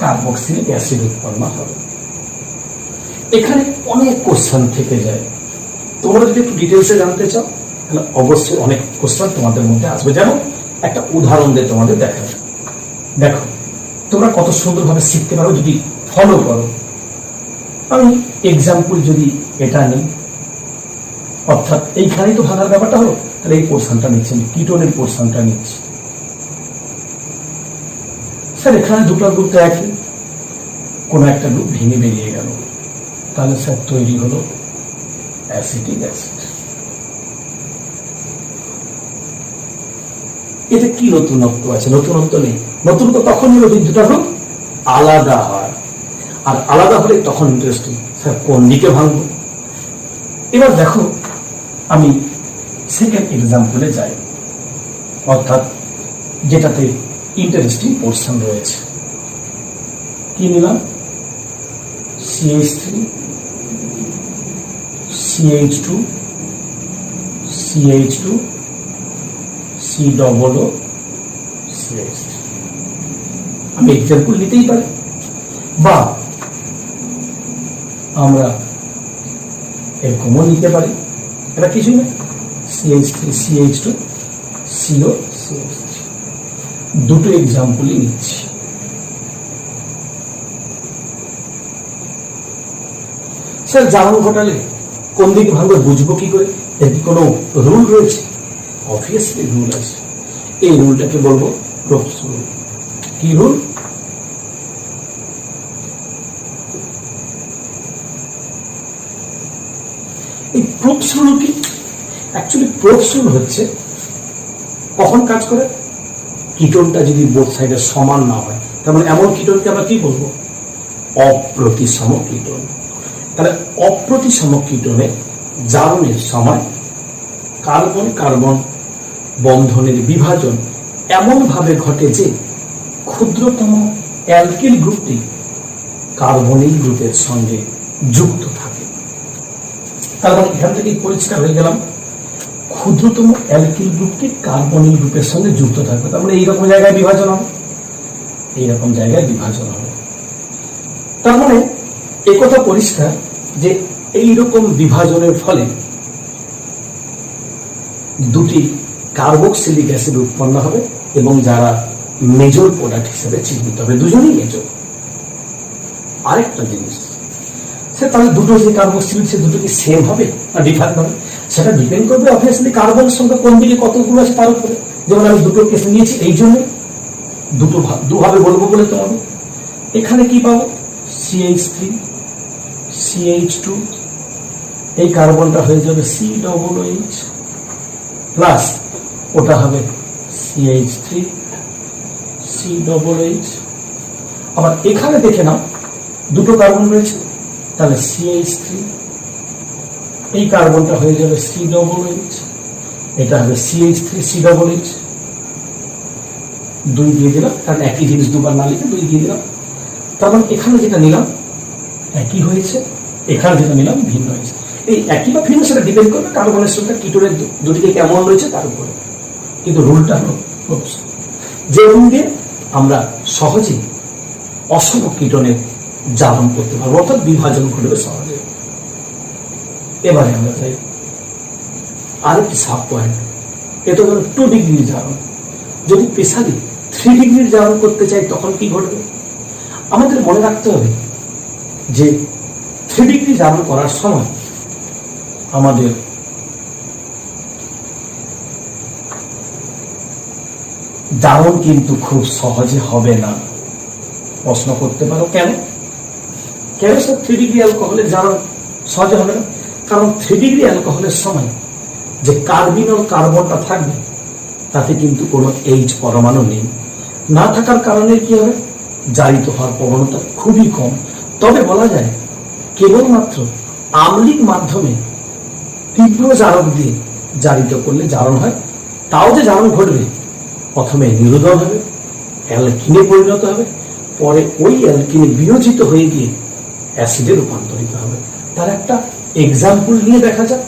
carboxylic acid উৎপন্ন হবে। এখানে অনেক কোশ্চেন থেকে যায়, তোমরা যদি একটু ডিটেলসে জানতে চাও তাহলে অবশ্যই অনেক কোশ্চেন তোমাদের মধ্যে আসবে। যেমন একটা উদাহরণ দিয়ে তোমাদের দেখাবো। দেখো তোমরা কত সুন্দরভাবে শিখতে পারো যদি ফলো করো। আমি এক্সাম্পল যদি এটা নিই, অর্থাৎ এইখানেই তো ভাঙার ব্যাপারটা হলো, তাহলে এই পোর্শনটা নিচ্ছি, কিটোনের পোর্শনটা নিচ্ছি। স্যার এখানে দুটো গ্রুপ তো একই, কোন একটা গ্রুপ ভেঙে বেরিয়ে গেল, তাহলে স্যার তৈরি হলো অ্যাসিটিক অ্যাসিড। এটা কি নতুনত্ব আছে? নতুনত্ব নেই। নতুনত্ব তখন হলো যদি দুটা গ্রুপ আলাদা হয়, আর আলাদা হলে তখন ইন্টারেস্টিং। স্যার কোন দিকে ভাঙবো? এবার দেখো, আমি সেকেন্ড এক্সাম্পলে যাই, অর্থাৎ যেটাতে ইন্টারেস্টিং পোর্শন রয়েছে। কি নিলাম? CH3 CH2 CH2 COO CH3। আমি এক্সাম্পল নিতেই পারি, বা আমরা এরকমও নিতে পারি। এটা কিছুই না, CH3 CH2 CO CH3। দুটো এক্সাম্পলই নিচ্ছি। স্যার জারণ ঘটালে কোন দিকে ভাঙবে বুঝবো কি করে? এর কি কোনো রুল রয়েছে? অবভিয়াসলি রুল আছে। এই রুলটাকে বলবো প্রোপস রুল। কি রুল? এই প্রোপস রুল কি? অ্যাকচুয়ালি প্রোপস রুল হচ্ছে কখন কাজ করে? কিটোনটা যদি বোথ সাইডে সমান না হয়, তার মানে এমন কিটোনকে আমরা কি বলবো? অপ্রতিসম কিটোন। তাহলে অপ্রতিসম কিটোনে জারণের সময় কার্বন কার্বন বন্ধনের বিভাজন এমন ভাবে ঘটে যে ক্ষুদ্রতম অ্যালকিল গ্রুপটি কার্বনিল গ্রুপের সঙ্গে যুক্ত থাকে। তার মানে এখান থেকে পরিষ্কার হয়ে গেলাম, ক্ষুদ্রতম অ্যালকিল গ্রুপটি কার্বনিল গ্রুপের সঙ্গে যুক্ত থাকবে। তার মানে এইরকম জায়গায় বিভাজন হবে, এইরকম জায়গায় বিভাজন হবে। তার মানে একথা পরিষ্কার যে এইরকম বিভাজনের ফলে দুটি কার্বক্সিলিক অ্যাসিড উৎপন্ন হবে, এবং যারা মেজর প্রোডাক্ট হিসেবে চিহ্নিত হবে, দুজনেই মেজর। আরেকটা জিনিস, সে তাহলে দুটো যে কার্বক্সিলিক সে দুটো কি সেম হবে না ডিফারেন্ট হবে? সেটা ডিপেন্ড করবে অবভিয়াসলি কার্বনের সংখ্যা কোন দিকে কতগুলো আছে তার উপরে। যেমন আমি দুটো কেস নিয়েছি, এই জন্য দুভাবে বলবো বলে তো হবে। এখানে কি পাবো? CH3 CH2, এই কার্বনটা হয়ে যাবে COOH, প্লাস ওটা হবে CH3 COOH। আবার এখানে দেখে নাও দুটো কার্বন রয়েছে, তাহলে CH3, এই কার্বনটা হয়ে যাবে COOH, এটা হবে CH3 COOH। 2 দিয়ে দিলাম, কারণ একই জিনিস দুবার না লিখে 2 দিয়ে দিলাম। তার মানে এখানে যেটা নিলাম একই হয়েছে, এখানে যেটা নিলাম ভিন্ন হয়েছে। এই একই বা ভিন্ন সেটা ডিপেন্ড করবে কার্বনের সংখ্যা কিটোনের দুটিকে কেমন রয়েছে তার উপরে। কিন্তু রুলটা হলো যে রুল দিয়ে আমরা সহজে অসম কিটোনের জারণ করতে পারবো, অর্থাৎ বিভাজন ঘটবে সহজে। এবারে আমরা যাই আরেকটি সাব পয়েন্ট। এটা হলো 2 ডিগ্রির জারণ। যদি স্পেশালি 3 ডিগ্রির জারণ করতে চাই তখন কি ঘটবে? আমাদের মনে রাখতে হবে যে 3 ডিগ্রি জারণ করার সময় আমাদের জারণ কিন্তু খুব সহজে হবে না। প্রশ্ন করতে পারো কেন? কেন স্যার 3 ডিগ্রি অ্যালকোহলের জারণ সহজে হবে না? কারণ 3 ডিগ্রি অ্যালকোহলের সময় যে কার্বিনল কার্বনটা থাকবে তাতে কিন্তু কোনো H পরমাণু নেই। না থাকার কারণে কি হবে? জারিত হওয়ার প্রবণতা খুবই কম। তবে বলা যায় কেবলমাত্র আম্লিক মাধ্যমে তীব্র জারক দিয়ে জারিত করলে জারণ হয়। তাও যে জারণ ঘটবে, প্রথমে নিরোধন হবে, অ্যালকিনে পরিণত হবে, পরে ওই অ্যালকিনে বিয়োজিত হয়ে গিয়ে অ্যাসিডে রূপান্তরিত হবে। তার একটা এক্সাম্পল নিয়ে দেখা যাক।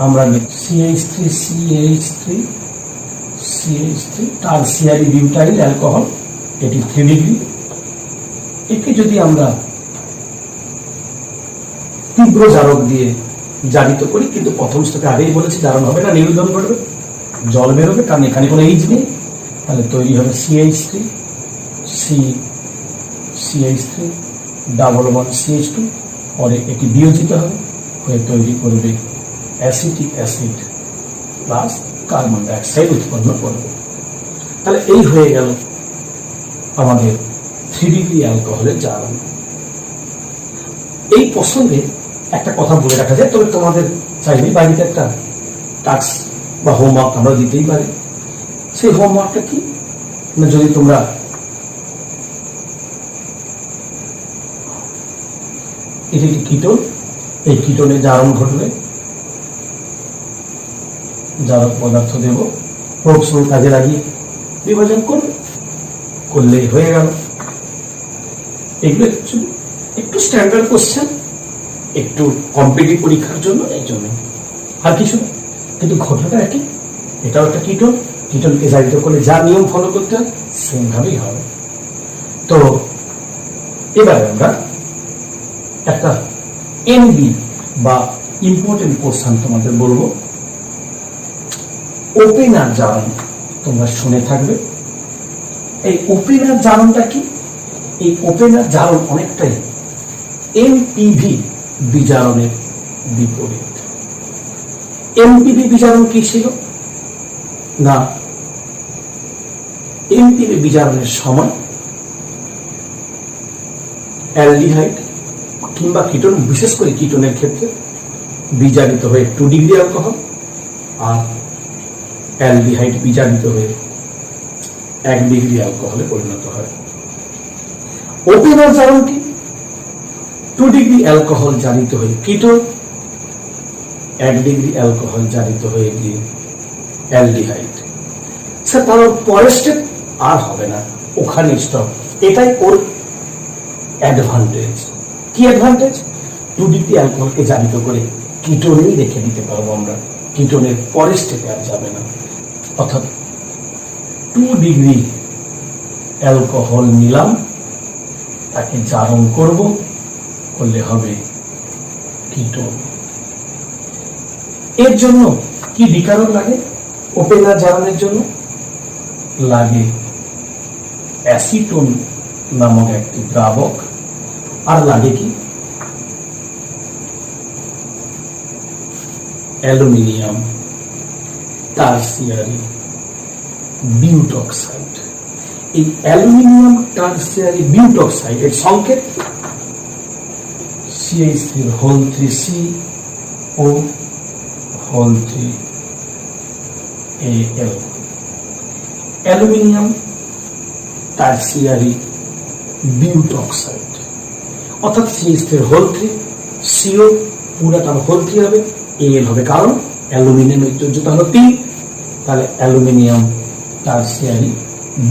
আমরা CH3 CH3 CH3 tertiary butyl alcohol, এটি 3 ডিগ্রি। একে যদি আমরা তীব্র জারক দিয়ে জারিত করি, কিন্তু প্রথম স্টেপে আগেই বলেছি জারণ হবে না, নিরোধন ঘটবে, জল বেরোবে, কারণ এখানে কোনো H নেই। তাহলে তৈরি হবে CH3 CH3 double bond CH2, পরে এটি বিয়োজিত হবে হয়ে তৈরি করবে acetic acid plus carbon dioxide উৎপন্ন করবে। তাহলে এই হয়ে গেল আমাদের 3 ডিগ্রি অ্যালকোহলের জারণ। এই প্রসঙ্গে একটা কথা বলে রাখা যায়, তবে তোমাদের চাইলে বাড়িতে একটা টাস্ক বা হোমওয়ার্ক আমরা দিতেই পারি। সেই হোমওয়ার্কটা কি না, যদি তোমরা এটি একটি কিটোন, এই কিটোনে জারণ ঘটলে জারক পদার্থ দেব, প্রোপসোল কাজে লাগিয়ে বিভাজন করলেই হয়ে গেল। এগুলো একটু স্ট্যান্ডার্ড কোশ্চেন, একটু কম্পিটিটিভ পরীক্ষার জন্য, এই জন্য আর কিছু না। কিন্তু ঘটনাটা একই, এটাও একটা কিটোন, কিটোনকে জারিত করলে যা নিয়ম ফলো করতে হয় সেম ভাবেই হবে। তো এবারে আমরা একটা এনবি বা ইম্পর্টেন্ট কোশ্চেন তোমাদের বলবো। ওপেনার জারণ তোমরা শুনে থাকবে। এই ওপেনার জারণটা কি? এই ওপেনার জারণ অনেকটাই এমপিভি বিজারণের বিপরীত। এমপিভি বিজারণ কি ছিল না, এমপিভি বিজারণের সময় অ্যালডিহাইড কিংবা কিটোন, বিশেষ করে কিটোনের ক্ষেত্রে বিজারিত হয়ে 2 ডিগ্রি অ্যালকোহল, আর অ্যালডিহাইড বিজারিত হয়ে 1 ডিগ্রি অ্যালকোহলে পরিণত হয়। ওপেনার জারণ কি? 2 ডিগ্রি অ্যালকোহল জারিত হয়ে কিটোন, 1 ডিগ্রি অ্যালকোহল জারিত হয়ে গিয়ে অ্যালডিহাইড। স্যার তার পরের স্টেপ আর হবে না, ওখানে স্টপ। এটাই ওর অ্যাডভান্টেজ। কি অ্যাডভান্টেজ? 2 ডিগ্রি অ্যালকোহলকে জারিত করে কিটোনেই রেখে দিতে পারবো আমরা, কিটোনের পরের স্টেপে আর যাবে না। অর্থাৎ 2 ডিগ্রি অ্যালকোহল নিলাম, তাকে জারণ করব, করলে হবে কিটোন। এর জন্য কি বিকারক লাগে? ওপেনার জারণের জন্য লাগে অ্যাসিটোন নামক একটি দ্রাবক, আর লাগে কি অ্যালুমিনিয়াম টারসিয়ারি বিউটক্সাইড। এই অ্যালুমিনিয়াম টারসিয়ারি বিউটক্সাইড এর সংকেত CH3 অ্যালুমিনিয়াম টারসিয়ারি বিউটক্সাইড, অর্থাৎ CH3 CO পুরাটার হোল 3 হবে, Al হবে, কারণ অ্যালুমিনিয়ামের যোজ্যতা হলো 3, তাহলে অ্যালুমিনিয়াম টারসিয়ারি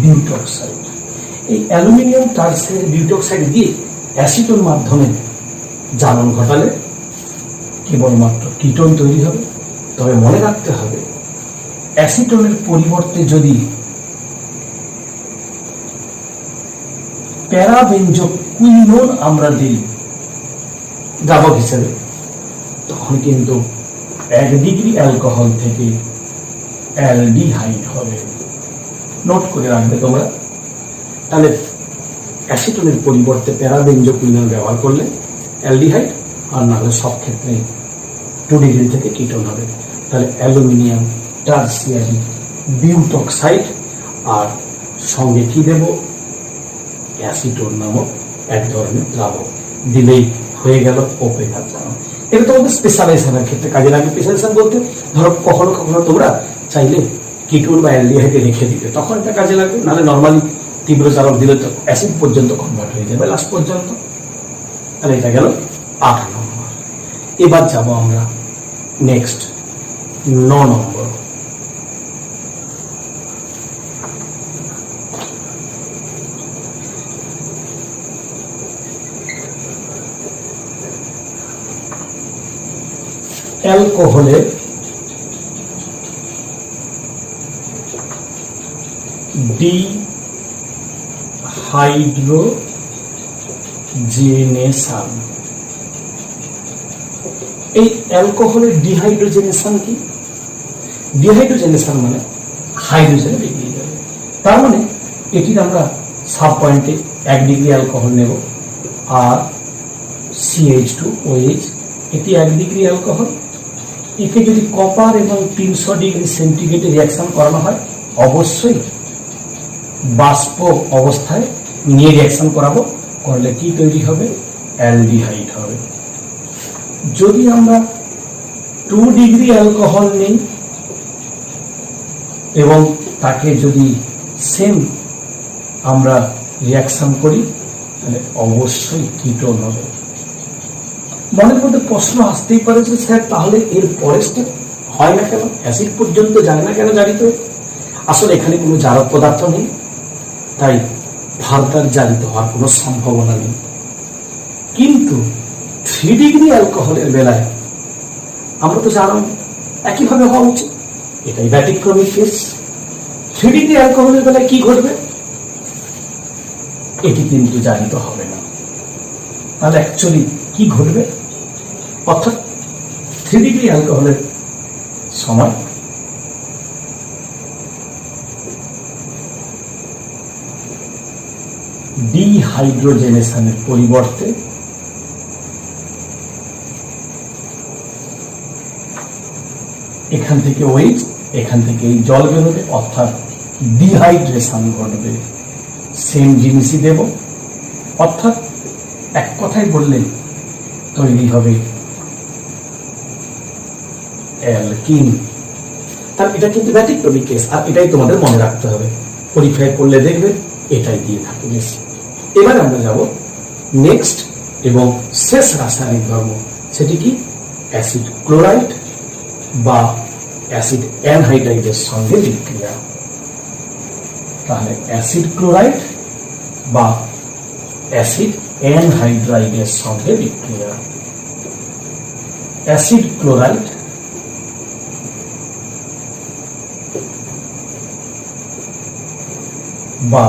বিউটক্সাইড। এই অ্যালুমিনিয়াম টারসিয়ারি বিউটক্সাইড দিয়ে অ্যাসিটোন মাধ্যমে জারণ ঘটালে কেবলমাত্র কিটোন তৈরি হবে। তবে মনে রাখতে হবে, অ্যাসিটোনের পরিবর্তে যদি প্যারাবেঞ্জক কুইনোন আমরা দিই দ্রাবক হিসেবে, তখন কিন্তু 1 ডিগ্রি অ্যালকোহল থেকে অ্যালডিহাইড হবে। নোট করে রাখবে তোমরা। তাহলে অ্যাসিটোনের পরিবর্তে প্যারাবেঞ্জক কুইনোন ব্যবহার করলে অ্যালডিহাইড, আর না হলে সব ক্ষেত্রে 2 ডিগ্রি থেকে কিটোন হবে। তাহলে অ্যালুমিনিয়াম টারসিয়ারি বিউটক্সাইড, আর সঙ্গে কি দেব? অ্যাসিটোন নামক এক ধরনের দ্রাবক দিলেই হয়ে গেল ওপেনার জারণ। এটা তোমাদের স্পেশালাইজেশনের ক্ষেত্রে কাজে লাগবে। স্পেশালাইজেশন বলতে ধরো কখনো কখনো তোমরা চাইলে কিটোন বা অ্যালডিহাইডে রেখে দিতে, তখন এটা কাজে লাগবে। নাহলে নর্মালি তীব্র জারক দিলে তো অ্যাসিড পর্যন্ত কনভার্ট হয়ে যাবে লাস্ট পর্যন্ত। তাহলে এটা গেল 8 নম্বর। এবার যাব আমরা নেক্সট 9 নম্বর। অ্যালকোহলের ডিহাইড্রোজেনেশন। এই অ্যালকোহলের ডিহাইড্রোজেনেশন কি? ডিহাইড্রোজেনেশন মানে হাইড্রোজেন বেরিয়ে যাবে। তার মানে এটির আমরা সাব পয়েন্টে 1 ডিগ্রি অ্যালকোহল নেব, আর CH2OH, এটি 1 ডিগ্রি অ্যালকোহল। একে যদি কপার এবং 300 ডিগ্রি সেন্টিগ্রেডে রিয়াকশন করানো হয়, অবশ্যই বাষ্প অবস্থায় নিয়ে রিয়াকশন করাবো, করলে কি তৈরি হবে? অ্যালডিহাইড হবে। যদি আমরা 2 ডিগ্রি অ্যালকোহল নিই, এবং তাকে যদি সেম আমরা রিয়াকশন করি তাহলে অবশ্যই কিটোন হবে। মনের মধ্যে প্রশ্ন আসতেই পারে যে স্যার তাহলে এর পরের স্টেপ হয় না কেন, অ্যাসিড পর্যন্ত যায় না কেন জারিত? আসলে এখানে কোনো জারক পদার্থ নেই, তাই ফার্দার জারিত হওয়ার কোনো সম্ভাবনা নেই। কিন্তু 3 ডিগ্রি অ্যালকোহলের বেলায় আমরা তো জানো একইভাবে হওয়া উচিত, এটাই ব্যতিক্রমী কেস। 3 ডিগ্রি অ্যালকোহলের বেলায় কি ঘটবে? এটি কিন্তু জারিত হবে না। তাহলে অ্যাকচুয়ালি কি ঘটবে? অর্থাৎ 3 ডিগ্রি অ্যালকোহলের সময় ডিহাইড্রোজেনেশনের পরিবর্তে এখান থেকে ওয়েট, এখান থেকে এই জল বেরোবে, অর্থাৎ ডিহাইড্রেশন ঘটবে। সেম জিনিসই দেব, অর্থাৎ এক কথায় বললে তৈরি হবে অ্যালকিন। তার এটা কিন্তু ব্যতিক্রমী কেস, আর এটাই তোমাদের মনে রাখতে হবে, পরীক্ষায় পড়লে দেখবে এটাই দিয়ে থাকে বেশি। এবার আমরা যাব নেক্সট এবং শেষ রাসায়নিক ধর্ম, সেটি কি? অ্যাসিড ক্লোরাইড বা অ্যাসিড অ্যানহাইড্রাইডের সঙ্গে বিক্রিয়া। তাহলে অ্যাসিড ক্লোরাইড বা অ্যাসিড অ্যানহাইড্রাইডের সঙ্গে বিক্রিয়া। অ্যাসিড ক্লোরাইড বা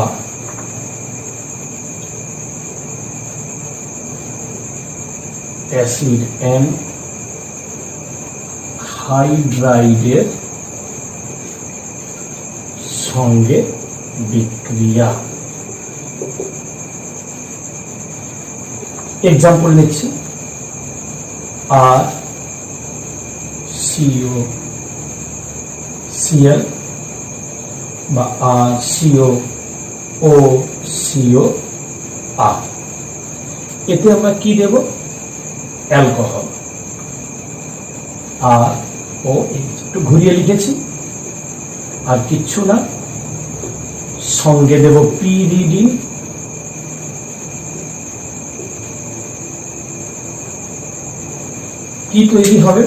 অ্যাসিড অ্যানহাইড্রাইডের সঙ্গে বিক্রিয়া। এক্সাম্পল নিচ্ছি, আর সিও সিএল বা আর সিও ও সিও আর, এতে আমরা কি দেব? অ্যালকোহল। আর ও একটু ঘুরিয়ে লিখেছি, আর কিচ্ছু না, সঙ্গে দেব পিরিডিন, কি তৈরি হবে?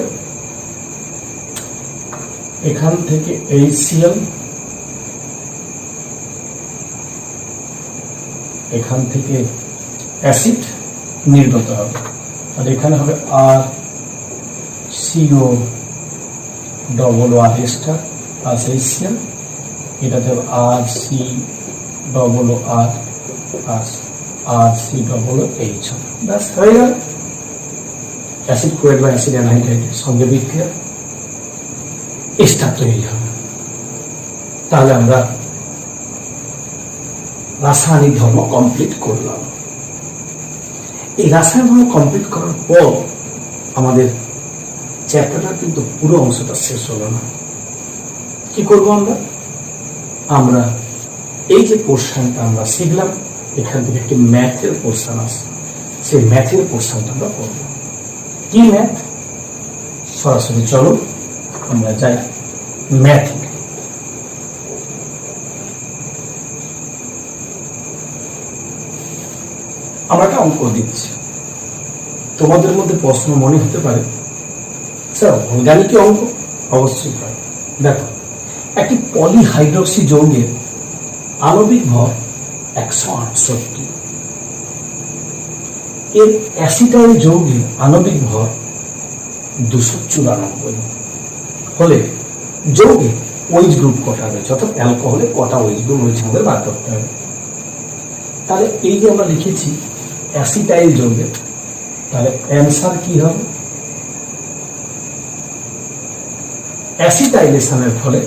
এখান থেকে HCl, এখান থেকে অ্যাসিড নির্গত হবে, আর এখানে হবে আর সিও ডবল আর স্টার প্লাস HCl, এটাতে হবে আর সি ডবল আর প্লাস আর সি ডবল এইচ, ব্যাস হয়ে গেল অ্যাসিড ক্লোরাইড বা অ্যাসিড অ্যানহাইড্রাইডের সঙ্গে বিক্রিয়া এস্টার তৈরি হবে। তাহলে আমরা রাসায়নিক ধর্ম কমপ্লিট করলাম। এই রাসায়নিক ধর্ম কমপ্লিট করার পর আমাদের চ্যাপ্টারটা কিন্তু পুরো অংশটা শেষ হলো না। কি করব আমরা? আমরা এই যে পোর্শনটা আমরা শিখলাম, এখান থেকে একটি ম্যাথের পোর্শন আসে, সেই ম্যাথের পোর্শনটা আমরা করবো। কি ম্যাথ? সরাসরি চলো আমরা যাই ম্যাথ। আমরা একটা অঙ্ক দিচ্ছি, তোমাদের মধ্যে প্রশ্ন মনে হতে পারে স্যার অর্গানিক অঙ্ক? অবশ্যই হয়। দেখো, একটি পলিহাইড্রক্সি যৌগের আণবিক ভর 168, এর অ্যাসিটাইল যৌগের আণবিক ভর 294 হলে যৌগে ওইচ গ্রুপ কটা রয়েছে, অর্থাৎ অ্যালকোহলে কটা ওইচ গ্রুপ রয়েছে আমাদের বার করতে হবে। তাহলে এই যে আমরা লিখেছি অ্যাসিটাইল যৌগের, তাহলে অ্যান্সার কি হবে? অ্যাসিটাইলেশনের ফলে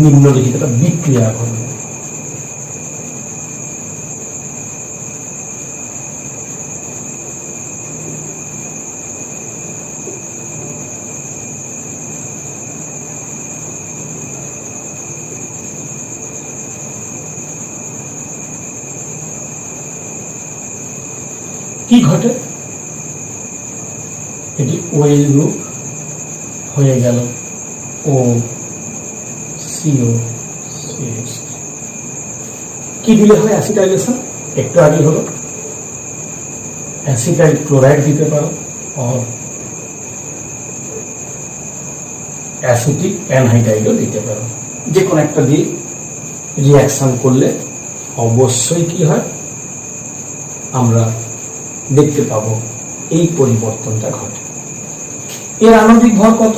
নিম্নলিখিত বিক্রিয়া ঘটবে। কি ঘটে? এটি ওয়েল গ্রুপ হয়ে গেল ও CO কি দিলে হয় অ্যাসিটাইলেশন? একটু আগে হলো অ্যাসিটাইল ক্লোরাইড দিতে পারো, আর অ্যাসিটিক অ্যানহাইড্রাইডও দিতে পারো। যে কোনো একটা দিয়ে রিয়াকশন করলে অবশ্যই কি হয়, আমরা দেখতে পাবো এই পরিবর্তনটা ঘটে। এর আণবিক ভর কত?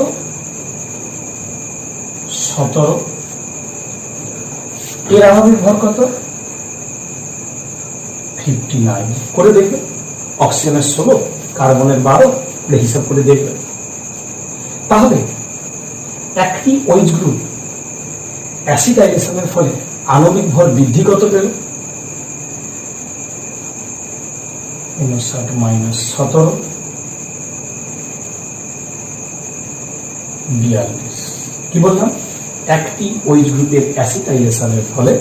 17। এর আণবিক ভর কত? 59। করে দেখবে, অক্সিজেনের 16, কার্বনের 12, হিসাব করে দেখবে। তাহলে একটি OH গ্রুপ অ্যাসিডাইলেশনের ফলে আণবিক ভর বৃদ্ধি কত পেল? 59 মাইনাস 17 42। কি বললাম? একটি OH গ্রুপের অ্যাসিডাইলেশনের ফলে,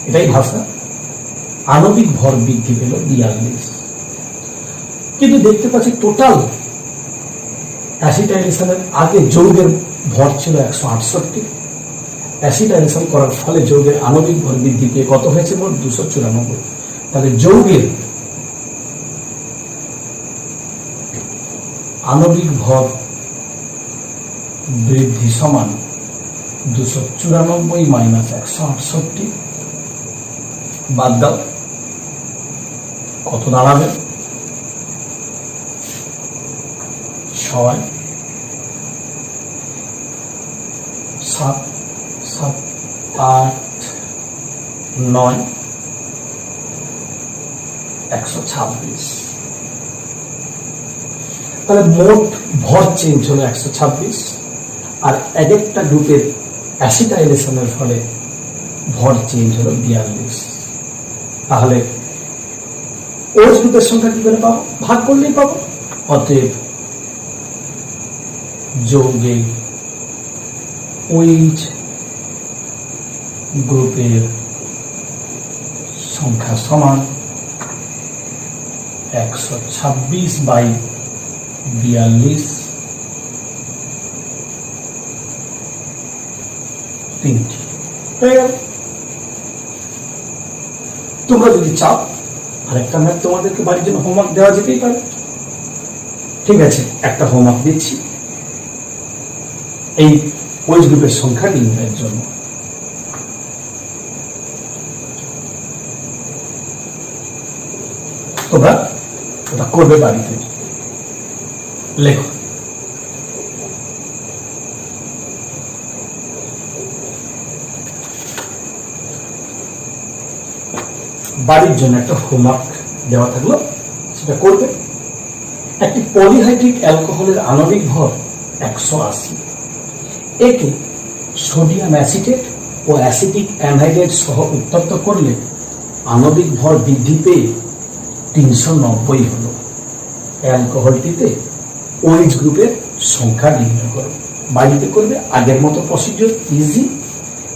এটাই ভাষা, আণবিক ভর বৃদ্ধি পেল 42। কিন্তু দেখতে পাচ্ছি টোটাল অ্যাসিডাইলেশনের আগে যৌগের ভর ছিল 168। অ্যাসিডাইলেশন করার ফলে যৌগের আণবিক ভর বৃদ্ধি পেয়ে কত হয়েছে? মোট 294। তাহলে যৌগের আণবিক ভর বৃদ্ধি সমান 294 মাইনাস 168, বাদ দাও, কত দাঁড়াবে? 6 7 7 8 9 126। তাহলে মোট ভর চেঞ্জ হলো 126, আর এক একটা গ্রুপের অ্যাসিডাইলেশনের ফলে ভর চেঞ্জ হলো 42। তাহলে OH গ্রুপের সংখ্যা কি করে পাবো? ভাগ করলেই পাবো। অতএব যৌগে OH গ্রুপের সংখ্যা সমান 126/42, 3টি হয়ে গেল। তোমরা যদি চাও আরেকটা ম্যাথ তোমাদেরকে বাড়ির জন্য হোমওয়ার্ক দেওয়া যেতেই পারে। ঠিক আছে, একটা হোমওয়ার্ক দিচ্ছি এই OH গ্রুপের সংখ্যা নির্ণয়ের জন্য। তোমরা ওটা করবে বাড়িতে, লেখো। বাড়ির জন্য একটা হোমওয়ার্ক দেওয়া থাকলো, সেটা করবে। একটি পলিহাইড্রিক অ্যালকোহলের আণবিক ভর 180। একে সোডিয়াম অ্যাসিটেট ও অ্যাসিটিক অ্যানহাইড্রাইড সহ উত্তপ্ত করলে আণবিক ভর বৃদ্ধি পেয়ে 390 হলো। অ্যালকোহলটিতে OH গ্রুপের সংখ্যা নির্ণয় করো। বাড়িতে করবে, আগের মতো প্রসিডিউর, ইজি।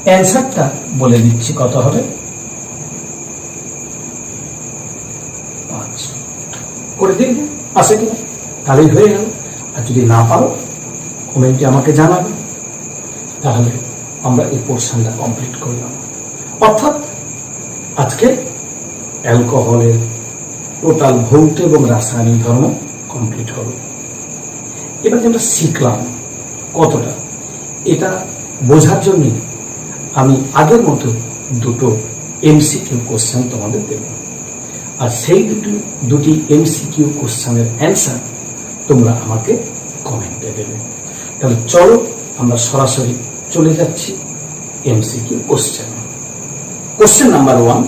অ্যান্সারটা বলে দিচ্ছি কত হবে। 5 করে দেখবে আসে কিনা, তাহলেই হয়ে গেল। আর যদি না পারো কমেন্টে আমাকে জানাবে, তাহলে আমরা এই পোর্শনটা কমপ্লিট করলাম। অর্থাৎ আজকে অ্যালকোহলের টোটাল ভৌত এবং রাসায়নিক ধর্ম কমপ্লিট হলো। এবার আমরা শিখলাম কতটা, এটা বোঝার জন্য আমি আগের মতো দুটো MCQ কোশ্চেন তোমাদের দেব, আর সেই দুটি MCQ কোশ্চেনের অ্যান্সার তোমরা আমাকে কমেন্টে দেবে। তাহলে চলো আমরা সরাসরি চলে যাচ্ছি MCQ question. Question number 1,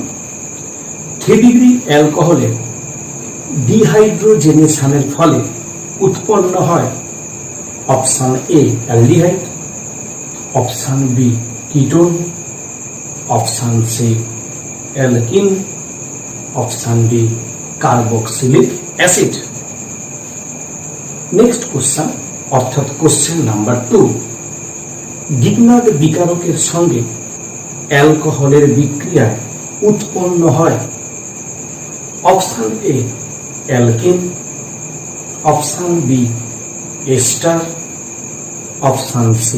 3 degree অ্যালকোহলের ডিহাইড্রোজেনেশনের ফলে উৎপন্ন হয় option A aldehyde, option B ketone, option C alkene, option D carboxylic acid. Next question, অর্থাৎ কোশ্চেন নাম্বার 2, গিগনার্ড বিকারকের সঙ্গে অ্যালকোহলের বিক্রিয়ায় উৎপন্ন হয় option A alkene, option B ester, option C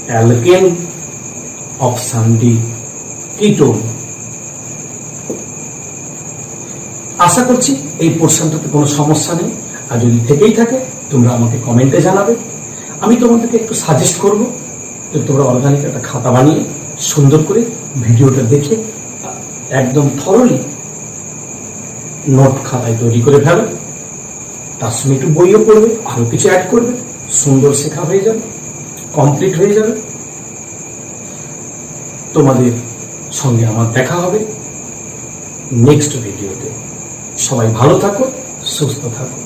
alkane, option D ketone. আশা করছি এই পোর্শনটাতে কোনো সমস্যা নেই, আর যদি থেকেই থাকে তোমরা আমাকে কমেন্টে জানাবে। আমি তোমাদেরকে একটু সাজেস্ট করব যে তোমরা অর্গানিক একটা খাতা বানিয়ে সুন্দর করে ভিডিওটা দেখে একদম থরলি নোট খাতায় তৈরি করে ফেলো। তার সঙ্গে একটু বইও পড়বে, আরো কিছু অ্যাড করবে, সুন্দর শেখা হয়ে যাবে, কমপ্লিট হয়ে যাবে। তোমাদের সঙ্গে আমার দেখা হবে নেক্সট ভিডিওতে। সবাই ভালো থাকো, সুস্থ থাকো।